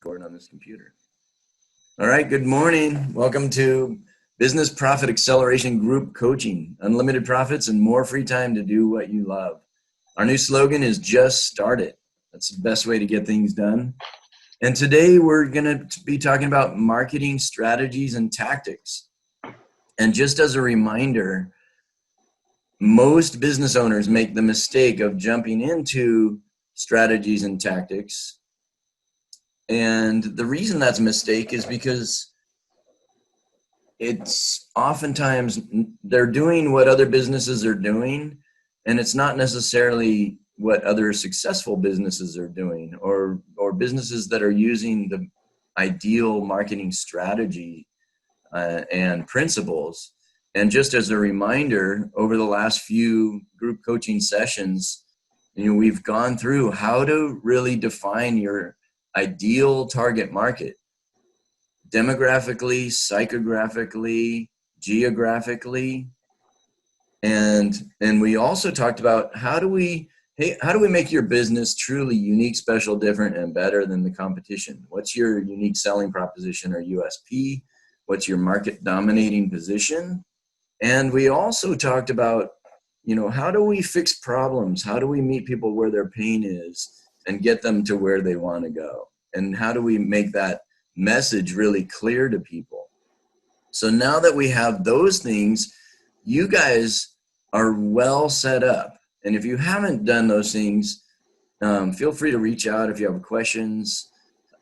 board on this computer. All right, good morning. Welcome to Business Profit Acceleration Group Coaching. Unlimited profits and more free time to do what you love. Our new slogan is just start it. That's the best way to get things done. And today we're going to be talking about marketing strategies and tactics. And just as a reminder, most business owners make the mistake of jumping into strategies and tactics. And the reason that's a mistake is because it's oftentimes they're doing what other businesses are doing, and it's not necessarily what other successful businesses are doing, or businesses that are using the ideal marketing strategy and principles. And just as a reminder, over the last few group coaching sessions, we've gone through how to really define your ideal target market, demographically, psychographically, geographically, and we also talked about how do we make your business truly unique, special, different, and better than the competition? What's your unique selling proposition or USP? What's your market dominating position? And we also talked about, how do we fix problems? How do we meet people where their pain is and get them to where they want to go? And how do we make that message really clear to people? So now that we have those things, you guys are well set up. And if you haven't done those things, feel free to reach out if you have questions.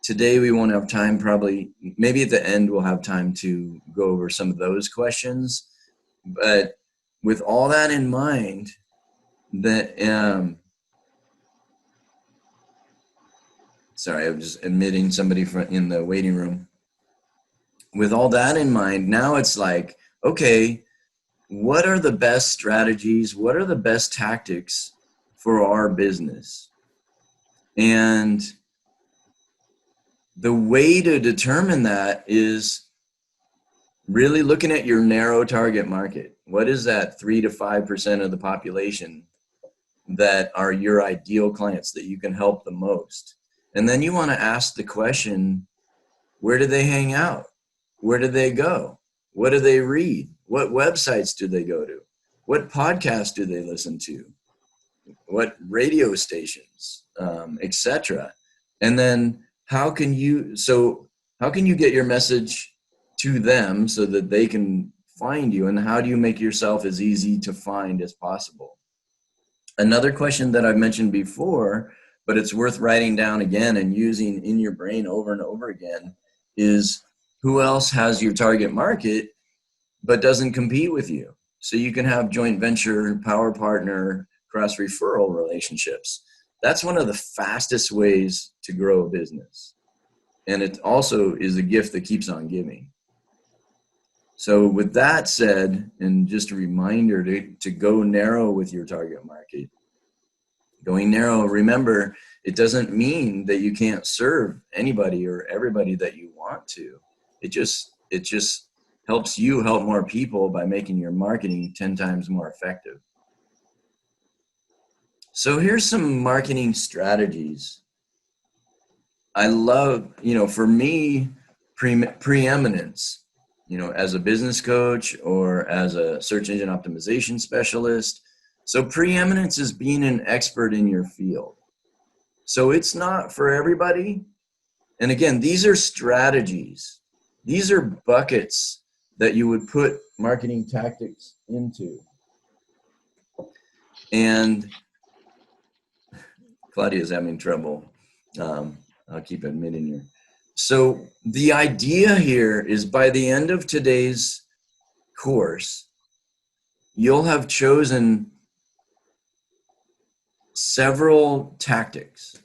Today we won't have time, probably, maybe at the end we'll have time to go over some of those questions. But with all that in mind, that sorry, I was just admitting somebody in the waiting room. With all that in mind, now it's like, okay, what are the best strategies? What are the best tactics for our business? And the way to determine that is really looking at your narrow target market. What is that 3 to 5% of the population that are your ideal clients that you can help the most? And then you want to ask the question, where do they hang out? Where do they go? What do they read? What websites do they go to? What podcasts do they listen to? What radio stations, etc. And then how can you get your message to them so that they can find you? And how do you make yourself as easy to find as possible? Another question that I've mentioned before, but it's worth writing down again and using in your brain over and over again, is who else has your target market but doesn't compete with you? So you can have joint venture, power partner, cross referral relationships. That's one of the fastest ways to grow a business. And it also is a gift that keeps on giving. So with that said, and just a reminder to go narrow with your target market. Going narrow, remember, it doesn't mean that you can't serve anybody or everybody that you want to. It just helps you help more people by making your marketing 10 times more effective. So here's some marketing strategies. I love, for me, preeminence. As a business coach or as a search engine optimization specialist. So preeminence is being an expert in your field. So it's not for everybody. And again, these are strategies. These are buckets that you would put marketing tactics into. And Claudia's having trouble. I'll keep admitting here. So the idea here is by the end of today's course, you'll have chosen several tactics.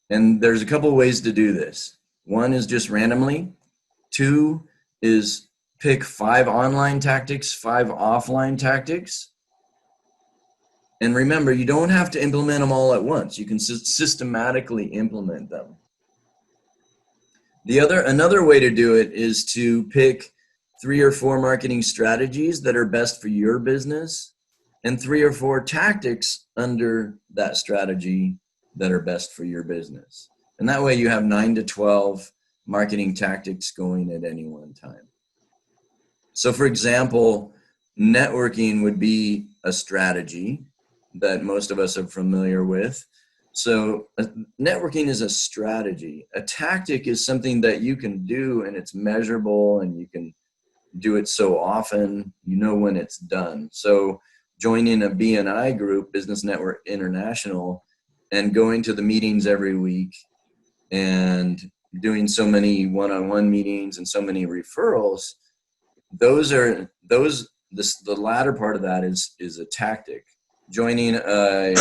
And there's a couple ways to do this. One is just randomly. 2 is pick 5 online tactics, 5 offline tactics. And remember, you don't have to implement them all at once. You can systematically implement them. Another way to do it is to pick 3 or 4 marketing strategies that are best for your business and 3 or 4 tactics under that strategy that are best for your business. And that way you have 9 to 12 marketing tactics going at any one time. So for example, networking would be a strategy that most of us are familiar with. So networking is a strategy. A tactic is something that you can do and it's measurable and you can do it so often, you know when it's done. So joining a BNI group, Business Network International, and going to the meetings every week and doing so many one-on-one meetings and so many referrals, the latter part of that is a tactic. Joining a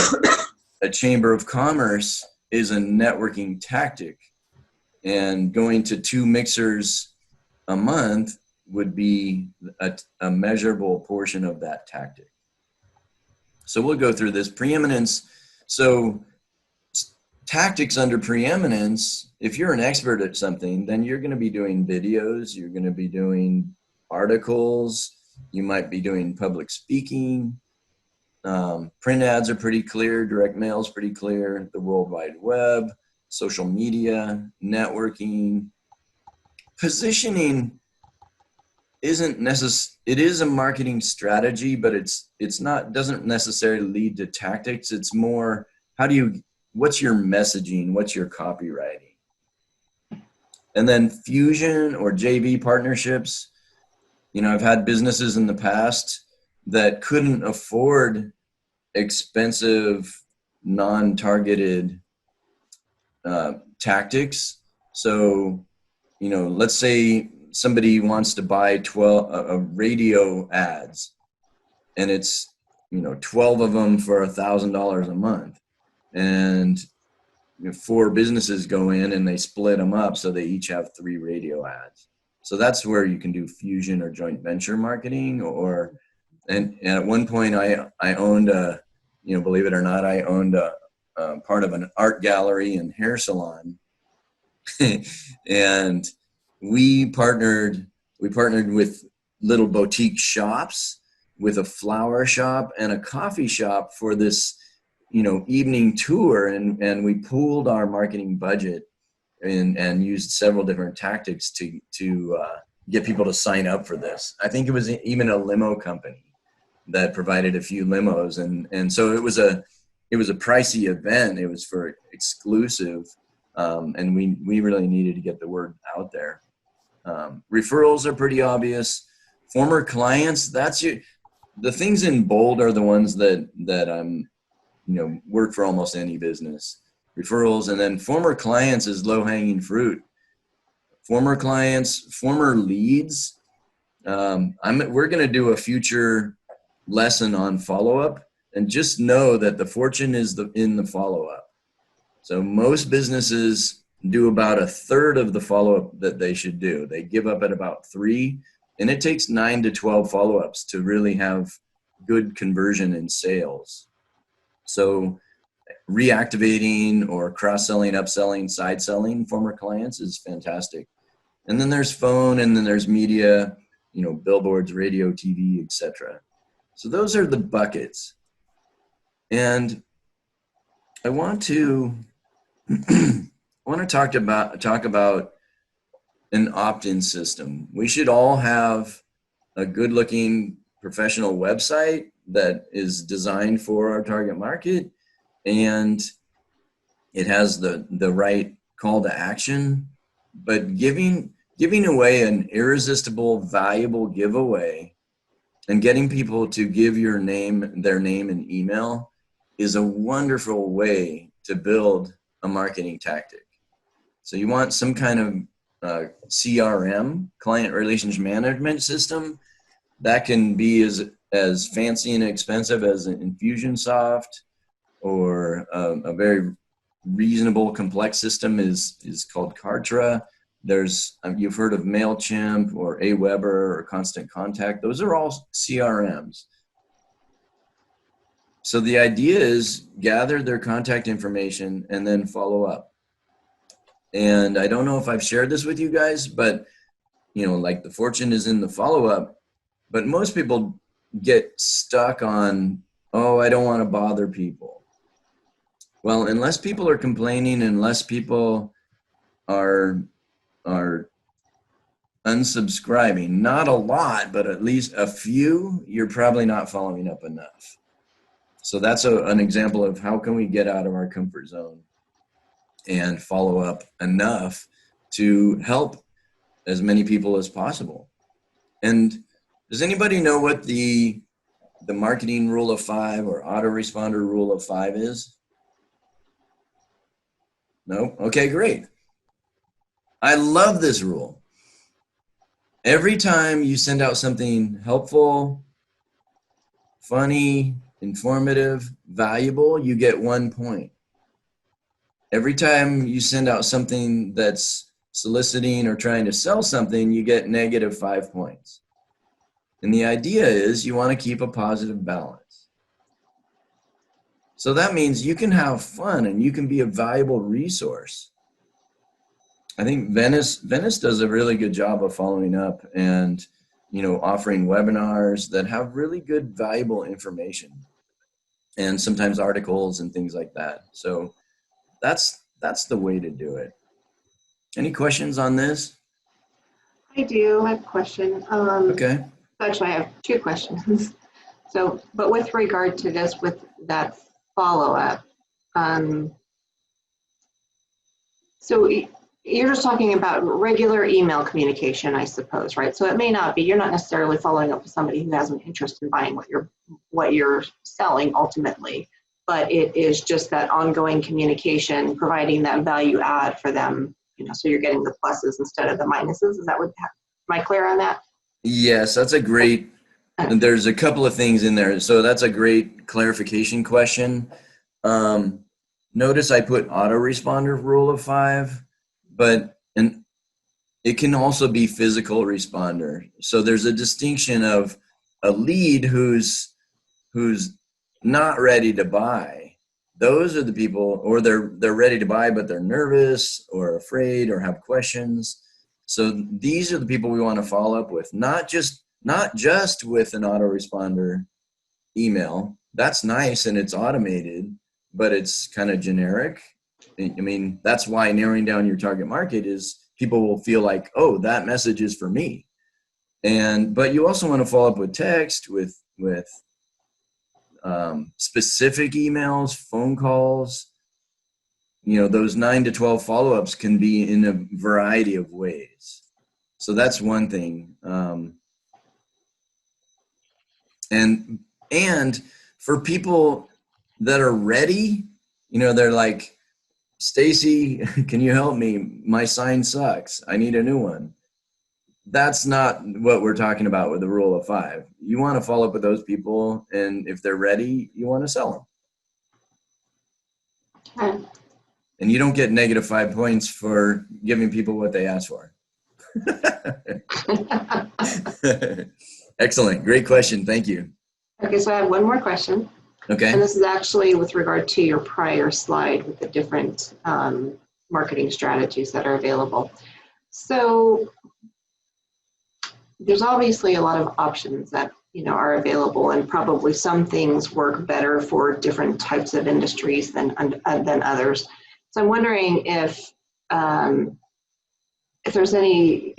chamber of commerce is a networking tactic, and going to 2 mixers a month would be a measurable portion of that tactic. So we'll go through this. Preeminence. So tactics under preeminence, if you're an expert at something, then you're going to be doing videos, you're going to be doing articles, you might be doing public speaking. Print ads are pretty clear, direct mail is pretty clear, the World Wide Web, social media, networking. Positioning isn't necessary. It is a marketing strategy, but doesn't necessarily lead to tactics. It's more, what's your messaging? What's your copywriting? And then fusion or JV partnerships. I've had businesses in the past that couldn't afford expensive, non-targeted tactics. So, let's say somebody wants to buy 12 radio ads, and it's 12 of them for $1,000 a month, and 4 businesses go in and they split them up so they each have 3 radio ads. So that's where you can do fusion or joint venture marketing. And at one point I owned believe it or not, I owned a part of an art gallery and hair salon. And we partnered with little boutique shops, with a flower shop and a coffee shop for this, evening tour. And we pooled our marketing budget and used several different tactics to get people to sign up for this. I think it was even a limo company that provided a few limos. And so it was a pricey event. It was for exclusive. And we really needed to get the word out there. Referrals are pretty obvious. Former clients, the things in bold are the ones that I'm, work for almost any business. Referrals, and then former clients is low-hanging fruit. Former clients, former leads. We're going to do a future lesson on follow-up, and just know that the fortune is in the follow-up. So most businesses do about 1/3 of the follow-up that they should do. They give up at about 3, and it takes 9 to 12 follow-ups to really have good conversion in sales. So reactivating or cross-selling, upselling, side-selling former clients is fantastic. And then there's phone, and then there's media, billboards, radio, TV, etc. So those are the buckets. And I want to talk about an opt-in system. We should all have a good-looking professional website that is designed for our target market, and it has the right call to action. But giving away an irresistible, valuable giveaway and getting people to give their name and email is a wonderful way to build a marketing tactic. So you want some kind of CRM, client relationship management system, that can be as fancy and expensive as an Infusionsoft, or a very reasonable complex system is called Kartra. You've heard of MailChimp or Aweber or Constant Contact. Those are all CRMs. So the idea is gather their contact information and then follow up. And I don't know if I've shared this with you guys, but like the fortune is in the follow-up, but most people get stuck on, I don't want to bother people. Well, unless people are complaining, unless people are unsubscribing, not a lot, but at least a few, you're probably not following up enough. So that's an example of how can we get out of our comfort zone and follow up enough to help as many people as possible. And does anybody know what the marketing rule of 5 or autoresponder rule of 5 is? No? Okay, great. I love this rule. Every time you send out something helpful, funny, informative, valuable, you get 1 point. Every time you send out something that's soliciting or trying to sell something, you get -5 points. And the idea is you want to keep a positive balance. So that means you can have fun and you can be a valuable resource. I think Venice does a really good job of following up and, offering webinars that have really good, valuable information and sometimes articles and things like that. So that's the way to do it. Any questions on this? I do. I have a question. Okay. Actually, I have 2 questions. So, but with regard to this, with that follow-up, so you're just talking about regular email communication, I suppose, right? So it may not be, you're not necessarily following up with somebody who has an interest in buying what you're selling ultimately, but it is just that ongoing communication, providing that value add for them, so you're getting the pluses instead of the minuses. Is that what, am I clear on that? Yes, that's a great, there's a couple of things in there. So that's a great clarification question. Notice I put autoresponder rule of 5, and it can also be physical responder. So there's a distinction of a lead who's not ready to buy. Those are the people, or they're ready to buy, but they're nervous or afraid or have questions. So these are the people we want to follow up with, not just with an autoresponder email. That's nice and it's automated, but it's kind of generic. I mean, that's why narrowing down your target market is people will feel like, oh, that message is for me. But you also want to follow up with text, with specific emails, phone calls. Those 9 to 12 follow-ups can be in a variety of ways. So that's one thing. And for people that are ready, they're like, Stacy, can you help me? My sign sucks. I need a new one. That's not what we're talking about with the rule of 5. You want to follow up with those people, and if they're ready, you want to sell them. Okay. And you don't get -5 points for giving people what they ask for. Excellent. Great question. Thank you. Okay, so I have one more question. Okay. And this is actually with regard to your prior slide with the different marketing strategies that are available. So there's obviously a lot of options that are available, and probably some things work better for different types of industries than others. So I'm wondering if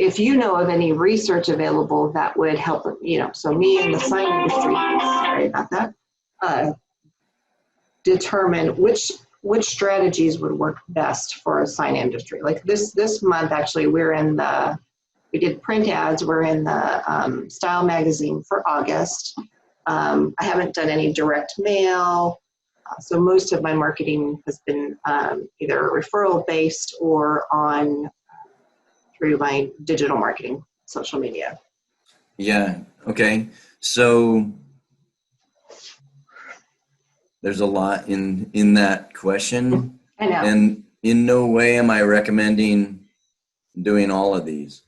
if you know of any research available that would help, so me in the sign industry, sorry about that, determine which strategies would work best for a sign industry. Like this month, actually, we did print ads. We're in the Style magazine for August. I haven't done any direct mail. So most of my marketing has been either referral based or through my digital marketing, social media. Yeah. Okay. So there's a lot in that question. I know. And in no way am I recommending doing all of these.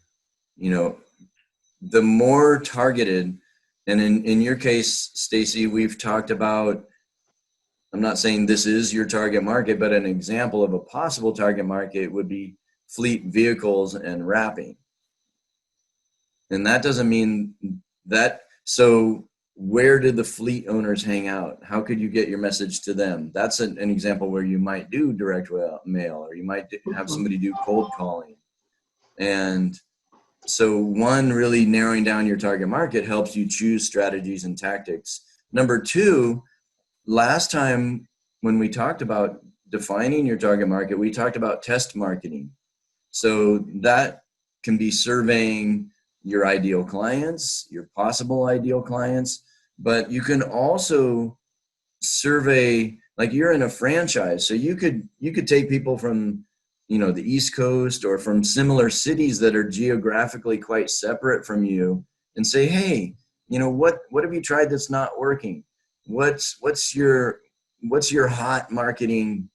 The more targeted, and in your case, Stacy, we've talked about, I'm not saying this is your target market, but an example of a possible target market would be fleet vehicles and wrapping. And that doesn't mean that, so where did the fleet owners hang out? How could you get your message to them? That's an example where you might do direct mail, or you might have somebody do cold calling. And so one, really narrowing down your target market helps you choose strategies and tactics. Number two, last time when we talked about defining your target market, we talked about test marketing. So that can be surveying your ideal clients, your possible ideal clients, but you can also survey, like you're in a franchise. So you could take people from, the East Coast or from similar cities that are geographically quite separate from you and say, hey, what have you tried that's not working? What's your hot marketing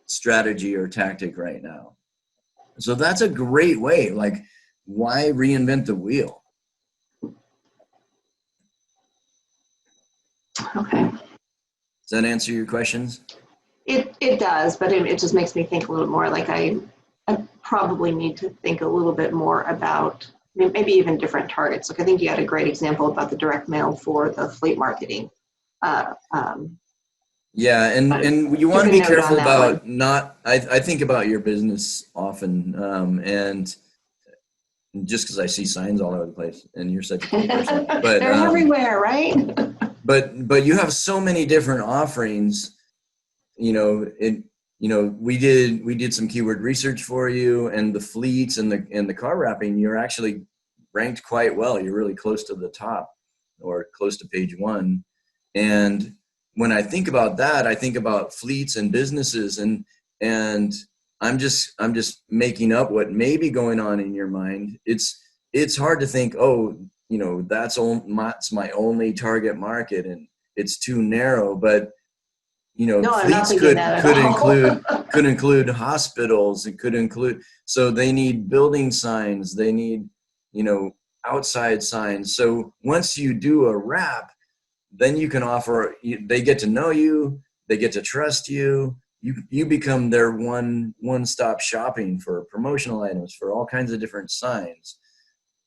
strategy or tactic right now? So that's a great way. Like, why reinvent the wheel? Okay. Does that answer your questions? It does, but it just makes me think a little more. Like I probably need to think a little bit more about maybe even different targets. Like I think you had a great example about the direct mail for the fleet marketing. Yeah, and you want to be careful about not. I think about your business often, and just because I see signs all over the place, and you're such a cool person, but they're everywhere, right? but you have so many different offerings. We did some keyword research for you, and the fleets and the car wrapping, you're actually ranked quite well. You're really close to the top, or close to page one. And when I think about that, I think about fleets and businesses, and I'm just making up what may be going on in your mind. It's hard to think, that's my only target market, and it's too narrow. But fleets could include hospitals. It could include, so they need building signs. They need, outside signs. So once you do a wrap, then you can offer, they get to know you, they get to trust you. You become their one-stop shopping for promotional items, for all kinds of different signs.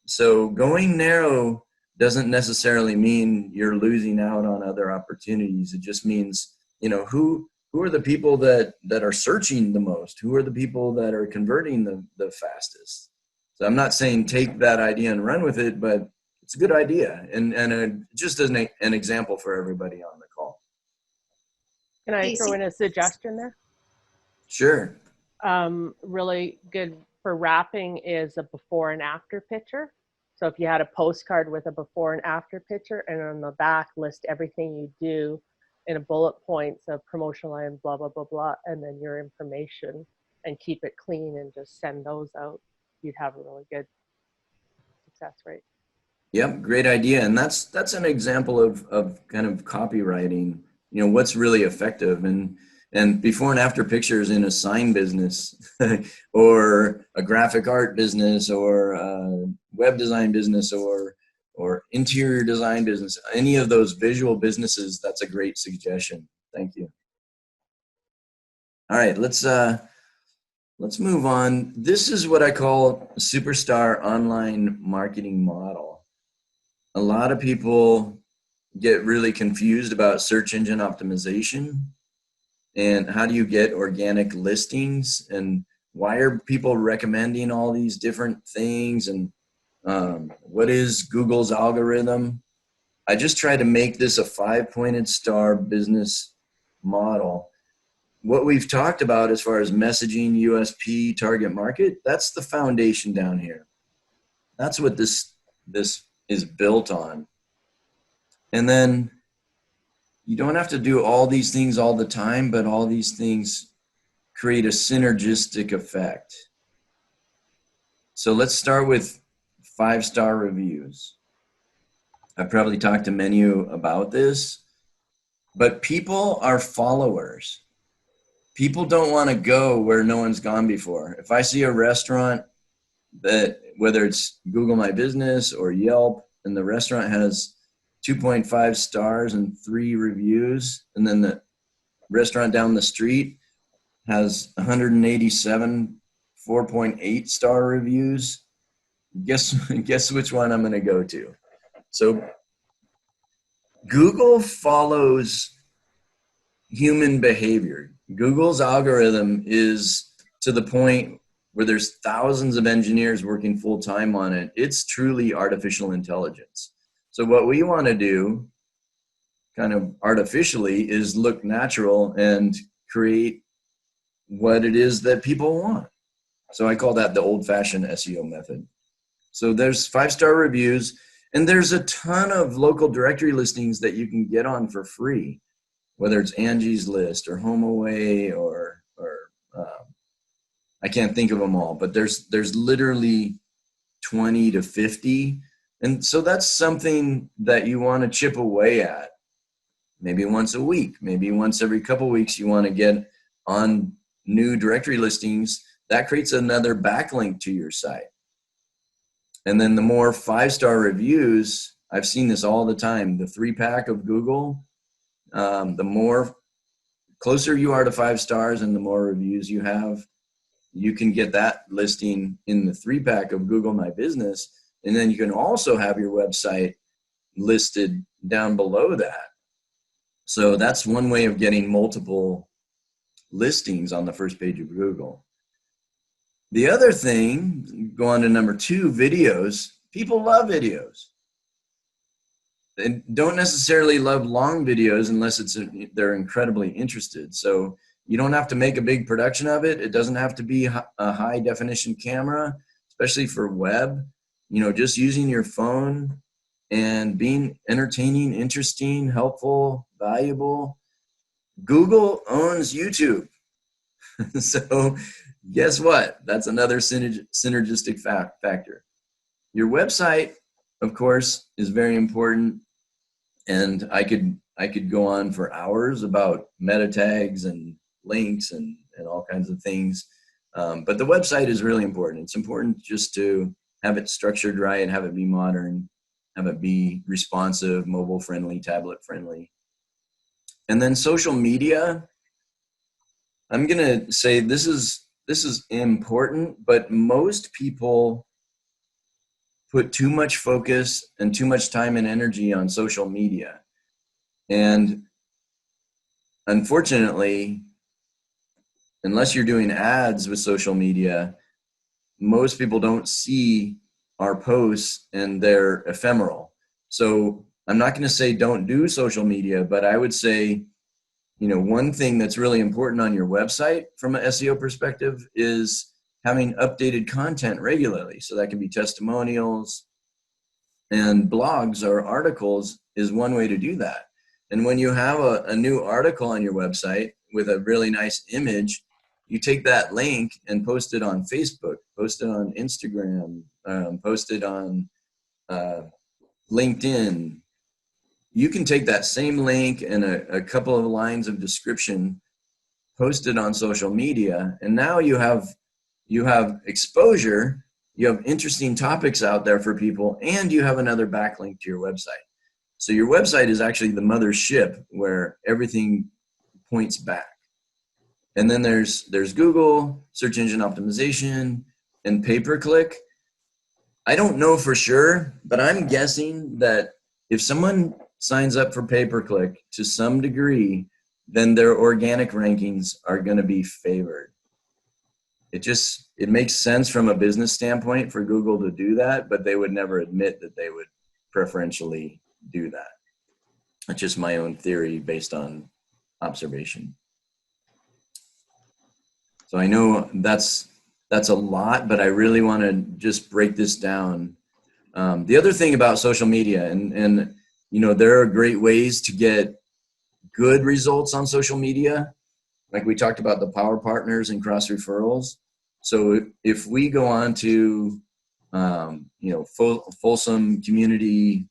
So going narrow doesn't necessarily mean you're losing out on other opportunities. It just means, who are the people that are searching the most? Who are the people that are converting the fastest? So I'm not saying take that idea and run with it, but it's a good idea. And just as an example for everybody on the call. Can I throw in a suggestion there? Sure. Really good for wrapping is a before and after picture. So if you had a postcard with a before and after picture, and on the back list everything you do in a bullet points of promotional items, blah, blah, blah, blah, and then your information, and keep it clean and just send those out, you'd have a really good success rate. Yep, great idea. And that's an example of kind of copywriting, what's really effective. And before and after pictures in a sign business or a graphic art business or a web design business or interior design business, any of those visual businesses, that's a great suggestion. Thank you. All right, let's move on. This is what I call a superstar online marketing model. A lot of people get really confused about search engine optimization and how do you get organic listings, and why are people recommending all these different things, and what is Google's algorithm. I just try to make this a 5-pointed star business model. What we've talked about as far as messaging, USP, target market, that's the foundation down here. That's what this is built on. And then you don't have to do all these things all the time, but all these things create a synergistic effect. So let's start with 5-star reviews. I've probably talked to many of you about this, but people are followers. People don't want to go where no one's gone before. If I see a restaurant that, whether it's Google My Business or Yelp, and the restaurant has 2.5 stars and 3 reviews, and then the restaurant down the street has 187 4.8 star reviews, guess which one I'm going to go to. So Google follows human behavior. Google's algorithm is to the point where there's thousands of engineers working full time on it. It's truly artificial intelligence. So what we want to do kind of artificially is look natural and create what it is that people want. So I call that the old-fashioned SEO method. So there's 5-star reviews, and there's a ton of local directory listings that you can get on for free, whether it's Angie's List or HomeAway or I can't think of them all, but there's literally 20 to 50. And so that's something that you want to chip away at. Maybe once a week, maybe once every couple of weeks, you want to get on new directory listings. That creates another backlink to your site. And then the more 5-star reviews, I've seen this all the time, the 3-pack of Google, the more closer you are to 5 stars and the more reviews you have, you can get that listing in the 3-pack of Google My Business. And then you can also have your website listed down below that. So that's one way of getting multiple listings on the first page of Google. The other thing, go on to number 2, videos. People love videos. They don't necessarily love long videos unless they're incredibly interested. So you don't have to make a big production of it. It doesn't have to be a high definition camera, especially for web. Just using your phone and being entertaining, interesting, helpful, valuable. Google owns YouTube. So guess what? That's another synergistic factor. Your website, of course, is very important. And I could go on for hours about meta tags and links and all kinds of things. But the website is really important. It's important just to have it structured right, have it be modern, have it be responsive, mobile friendly, tablet friendly. And then social media, I'm going to say this is important, but most people put too much focus and too much time and energy on social media. And unfortunately, unless you're doing ads with social media, most people don't see our posts and they're ephemeral. So I'm not going to say don't do social media, but I would say, one thing that's really important on your website from an SEO perspective is having updated content regularly. So that can be testimonials, and blogs or articles is one way to do that. And when you have a new article on your website with a really nice image, you take that link and post it on Facebook, post it on Instagram, post it on LinkedIn. You can take that same link and a couple of lines of description, post it on social media, and now you have exposure, you have interesting topics out there for people, and you have another backlink to your website. So your website is actually the mothership where everything points back. And then there's Google, search engine optimization, and pay-per-click. I don't know for sure, but I'm guessing that if someone signs up for pay-per-click to some degree, then their organic rankings are going to be favored. It makes sense from a business standpoint for Google to do that, but they would never admit that they would preferentially do that. That's just my own theory based on observation. So I know that's a lot, but I really want to just break this down. The other thing about social media, and there are great ways to get good results on social media. Like we talked about the power partners and cross referrals. So if we go on to, Folsom Community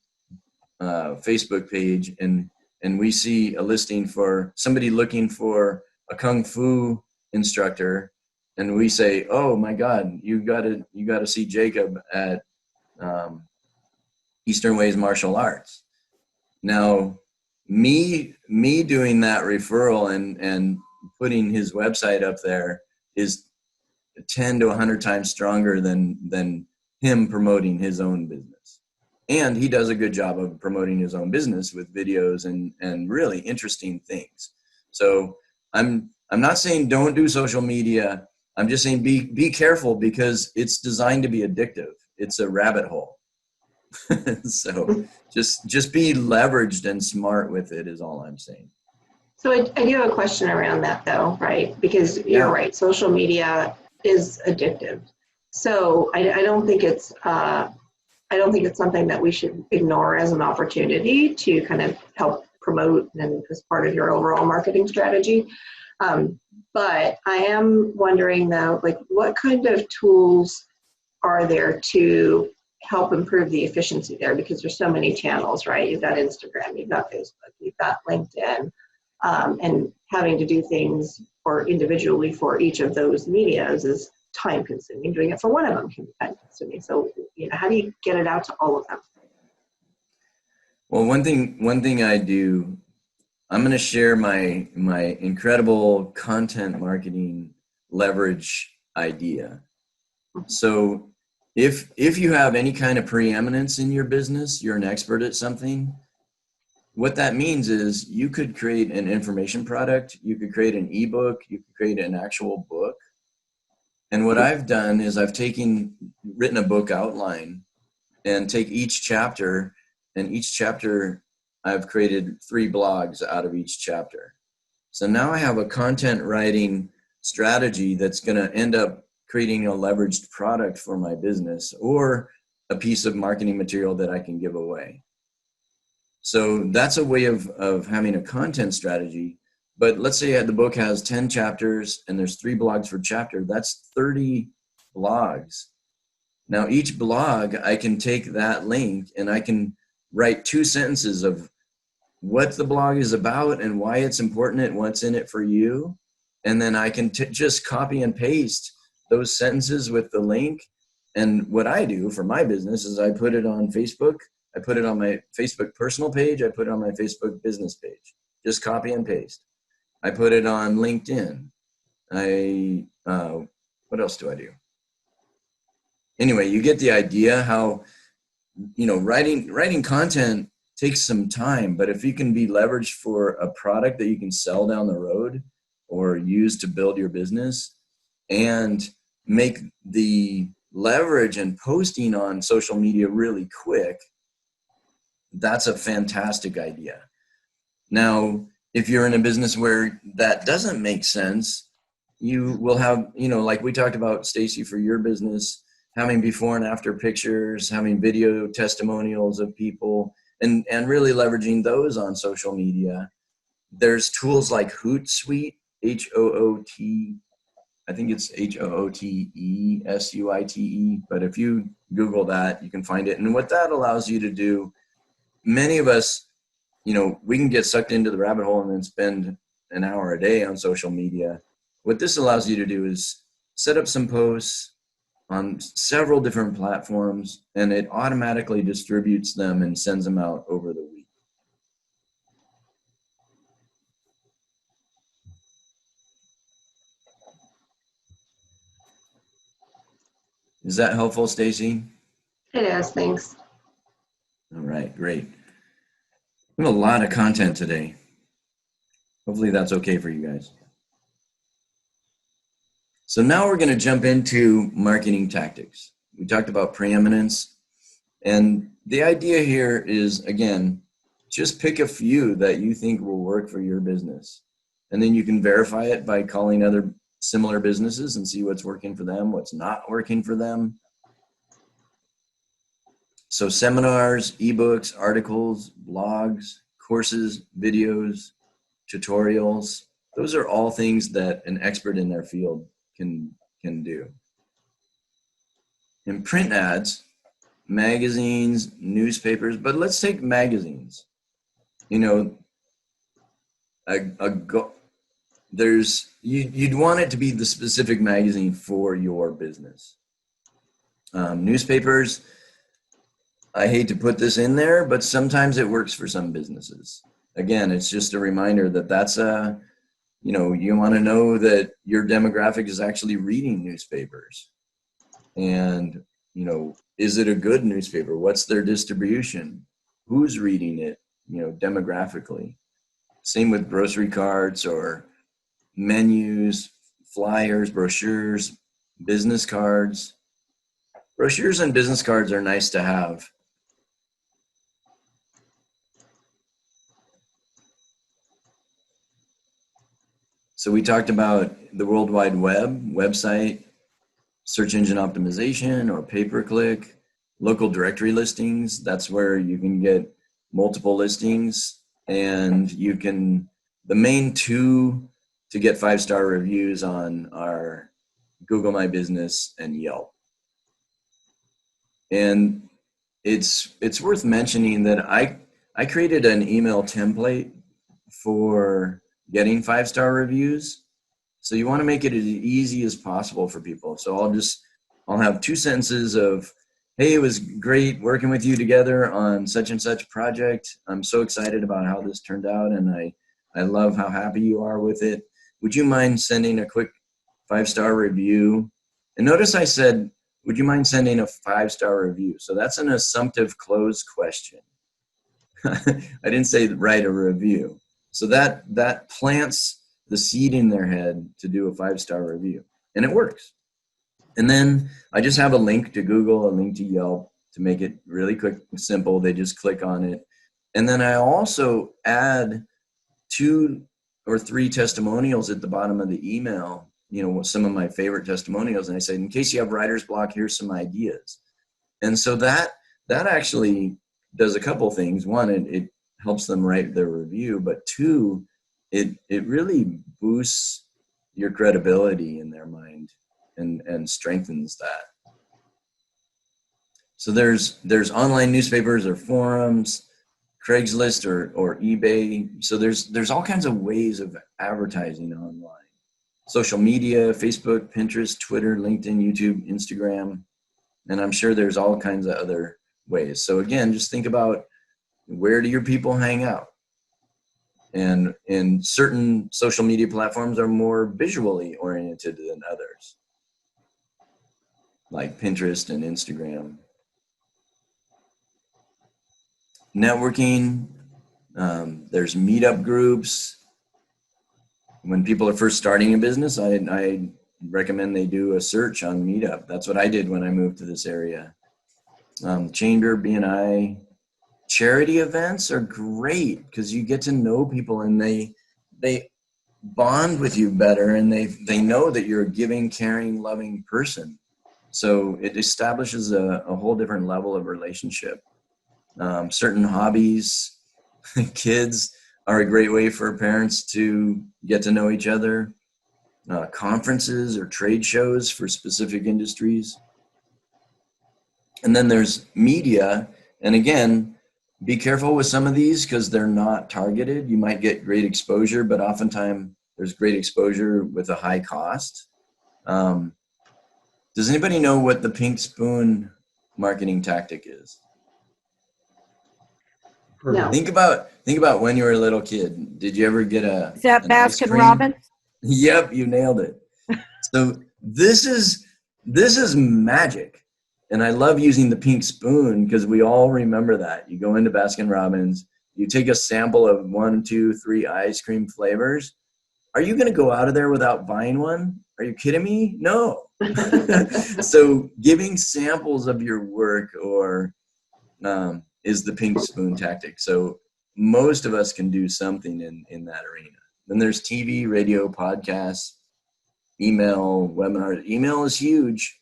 Facebook page and we see a listing for somebody looking for a Kung Fu instructor, and we say, oh my God, you gotta see Jacob at Eastern Ways Martial Arts. Now, me doing that referral and putting his website up there is 10 to 100 times stronger than him promoting his own business. And he does a good job of promoting his own business with videos and really interesting things. So I'm not saying don't do social media. I'm just saying be careful, because it's designed to be addictive. It's a rabbit hole. So just be leveraged and smart with it is all I'm saying. So I do have a question around that though, right? Because you're right, social media is addictive. So I don't think it's something that we should ignore as an opportunity to kind of help promote and as part of your overall marketing strategy. But I am wondering though, like what kind of tools are there to help improve the efficiency there? Because there's so many channels, right? You've got Instagram, you've got Facebook, you've got LinkedIn, and having to do things individually for each of those medias is time consuming. Doing it for one of them can be time consuming. So, how do you get it out to all of them? Well, one thing I do, I'm going to share my incredible content marketing leverage idea. So if you have any kind of preeminence in your business, you're an expert at something. What that means is you could create an information product, you could create an ebook, you could create an actual book. And what I've done is I've written a book outline and take each chapter, and each chapter I've created 3 blogs out of each chapter. So now I have a content writing strategy that's going to end up creating a leveraged product for my business or a piece of marketing material that I can give away. So that's a way of having a content strategy. But let's say the book has 10 chapters and there's 3 blogs per chapter. That's 30 blogs. Now each blog, I can take that link and I can write 2 sentences of what the blog is about and why it's important and what's in it for you. And then I can just copy and paste those sentences with the link. And what I do for my business is I put it on Facebook. I put it on my Facebook personal page. I put it on my Facebook business page. Just copy and paste. I put it on LinkedIn. What else do I do? Anyway, you get the idea how, writing content takes some time, but if you can be leveraged for a product that you can sell down the road or use to build your business and make the leverage and posting on social media really quick, that's a fantastic idea. Now, if you're in a business where that doesn't make sense, you will have, like we talked about, Stacy, for your business, having before and after pictures, having video testimonials of people, and really leveraging those on social media. There's tools like Hootsuite, H-O-O-T, I think it's H-O-O-T-E-S-U-I-T-E, but if you Google that, you can find it. And what that allows you to do, many of us, we can get sucked into the rabbit hole and then spend an hour a day on social media. What this allows you to do is set up some posts on several different platforms, and it automatically distributes them and sends them out over the week. Is that helpful, Stacy? It is, thanks. All right, great. We have a lot of content today. Hopefully that's okay for you guys. So now we're going to jump into marketing tactics. We talked about preeminence, and the idea here is, again, just pick a few that you think will work for your business. And then you can verify it by calling other similar businesses and see what's working for them, what's not working for them. So seminars, ebooks, articles, blogs, courses, videos, tutorials, those are all things that an expert in their field can do. In print ads, magazines, newspapers, but let's take magazines. You'd want it to be the specific magazine for your business. Newspapers, I hate to put this in there, but sometimes it works for some businesses. Again, it's just a reminder that that's you want to know that your demographic is actually reading newspapers. And, is it a good newspaper? What's their distribution? Who's reading it, demographically? Same with grocery carts or menus, flyers, brochures, business cards. Brochures and business cards are nice to have. So we talked about the World Wide Web, website, search engine optimization or pay-per-click, local directory listings. That's where you can get multiple listings, and the main two to get 5-star reviews on are Google My Business and Yelp. And it's worth mentioning that I created an email template for getting 5-star reviews. So you want to make it as easy as possible for people. So I'll have 2 sentences of, hey, it was great working with you together on such and such project. I'm so excited about how this turned out, and I love how happy you are with it. Would you mind sending a quick 5-star review? And notice I said, would you mind sending a 5-star review? So that's an assumptive close question. I didn't say write a review. So that plants the seed in their head to do a 5-star review, and it works. And then I just have a link to Google, a link to Yelp to make it really quick and simple. They just click on it. And then I also add 2 or 3 testimonials at the bottom of the email, some of my favorite testimonials. And I say, in case you have writer's block, here's some ideas. And so that actually does a couple things. One, it helps them write their review, but 2, it really boosts your credibility in their mind and strengthens that. So there's online newspapers or forums, Craigslist or eBay. So there's all kinds of ways of advertising online. Social media, Facebook, Pinterest, Twitter, LinkedIn, YouTube, Instagram, and I'm sure there's all kinds of other ways. So again, just think about, where do your people hang out? And certain social media platforms are more visually oriented than others, like Pinterest and Instagram. Networking, there's meetup groups. When people are first starting a business, I recommend they do a search on Meetup. That's what I did when I moved to this area. Chamber, BNI, charity events are great because you get to know people, and they bond with you better, and they know that you're a giving, caring, loving person. So it establishes a whole different level of relationship. Certain hobbies, kids are a great way for parents to get to know each other. Conferences or trade shows for specific industries. And then there's media. And again, be careful with some of these because they're not targeted. You might get great exposure, but oftentimes there's great exposure with a high cost. Does anybody know what the pink spoon marketing tactic is? No. Think about when you were a little kid. Did you ever get Is that Baskin Robbins? Yep, you nailed it. So this is magic. And I love using the pink spoon because we all remember that. You go into Baskin Robbins, you take a sample of 1, 2, 3 ice cream flavors. Are you going to go out of there without buying one? Are you kidding me? No. So giving samples of your work is the pink spoon tactic. So most of us can do something in that arena. Then there's TV, radio, podcasts, email, webinars. Email is huge.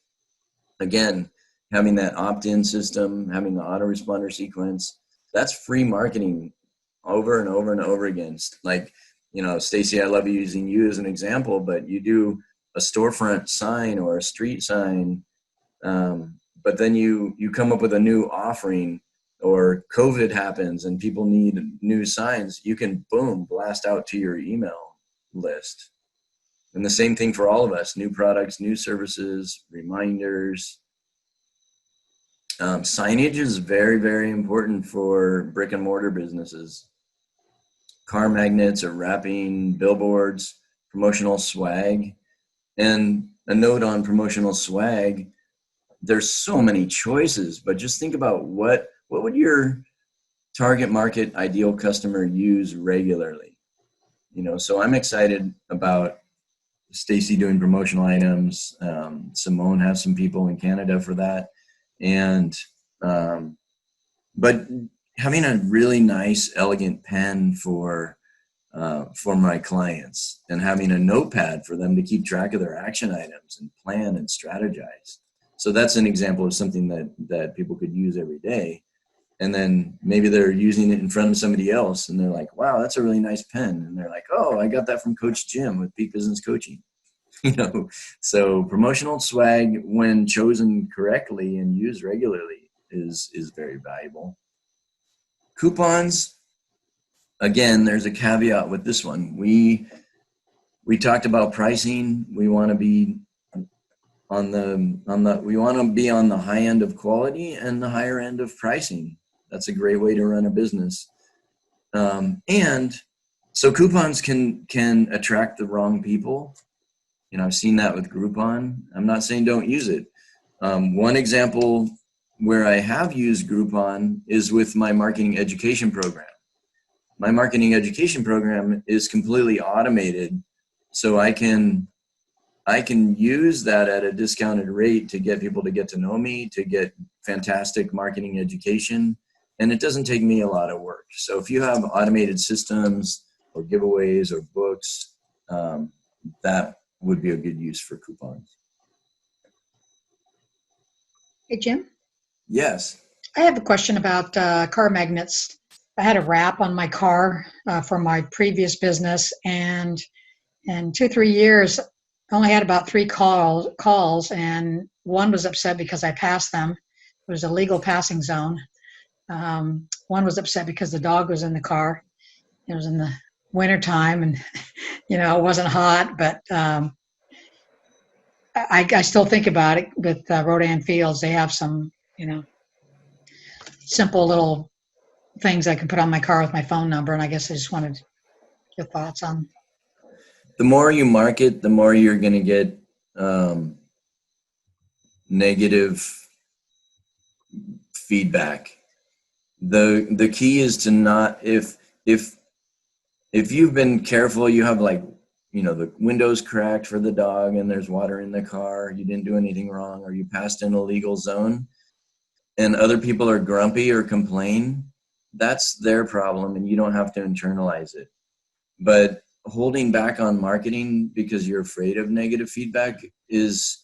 Again, having that opt-in system, having the autoresponder sequence, that's free marketing over and over and over again. Like, Stacy, I love using you as an example, but you do a storefront sign or a street sign, but then you come up with a new offering, or COVID happens and people need new signs, you can blast out to your email list. And the same thing for all of us, new products, new services, reminders. Signage is very, very important for brick and mortar businesses. Car magnets or wrapping, billboards, promotional swag. And a note on promotional swag, there's so many choices, but just think about what would your target market ideal customer use regularly? You know, so I'm excited about Stacy doing promotional items. Simone has some people in Canada for that. And, but having a really nice, elegant pen for my clients, and having a notepad for them to keep track of their action items and plan and strategize. So that's an example of something that people could use every day. And then maybe they're using it in front of somebody else and they're like, wow, that's a really nice pen. And they're like, oh, I got that from Coach Jim with Peak Business Coaching. You know, so promotional swag, when chosen correctly and used regularly, is very valuable. Coupons, again, there's a caveat with this one. We talked about pricing. We want to be on the high end of quality and the higher end of pricing. That's a great way to run a business. And so coupons can attract the wrong people. You know, I've seen that with Groupon. I'm not saying don't use it. One example where I have used Groupon is with my marketing education program. My marketing education program is completely automated, so I can use that at a discounted rate to get people to get to know me, to get fantastic marketing education, and it doesn't take me a lot of work. So if you have automated systems or giveaways or books, that would be a good use for coupons. Hey, Jim, Yes. I have a question about car magnets. I had a wrap on my car for my previous business, and in 2-3 years, I only had about 3 calls, and one was upset because I passed them. It was a legal passing zone. One was upset because the dog was in the car. It was in the wintertime, and you know, it wasn't hot, but I still think about it with Rodan Fields. They have some, you know, simple little things I can put on my car with my phone number, and I guess I just wanted your thoughts on. The more you market, the more you're going to get negative feedback. The key is to not, if you've been careful, you have, like, you know, the windows cracked for the dog and there's water in the car, you didn't do anything wrong, or you passed an illegal zone, and other people are grumpy or complain, that's their problem and you don't have to internalize it. But holding back on marketing because you're afraid of negative feedback is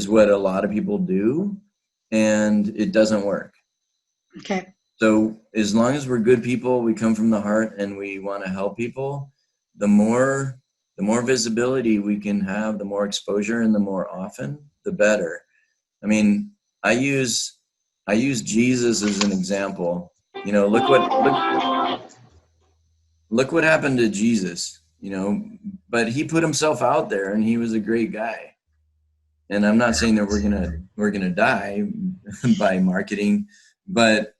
what a lot of people do, and it doesn't work. Okay. So as long as we're good people, we come from the heart and we want to help people, the more visibility we can have, the more exposure, and the more often, the better. I mean, I use Jesus as an example. You know, look what happened to Jesus, you know, but he put himself out there and he was a great guy. And I'm not saying that we're gonna die by marketing, but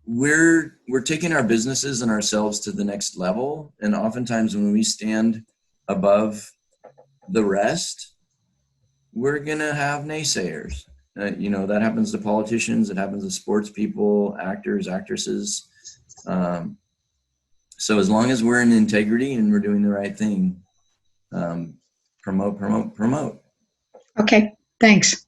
we're taking our businesses and ourselves to the next level. And oftentimes when we stand above the rest, we're gonna have naysayers. You know, that happens to politicians, it happens to sports people, actors, actresses. So as long as we're in integrity and we're doing the right thing, promote. Okay. Thanks.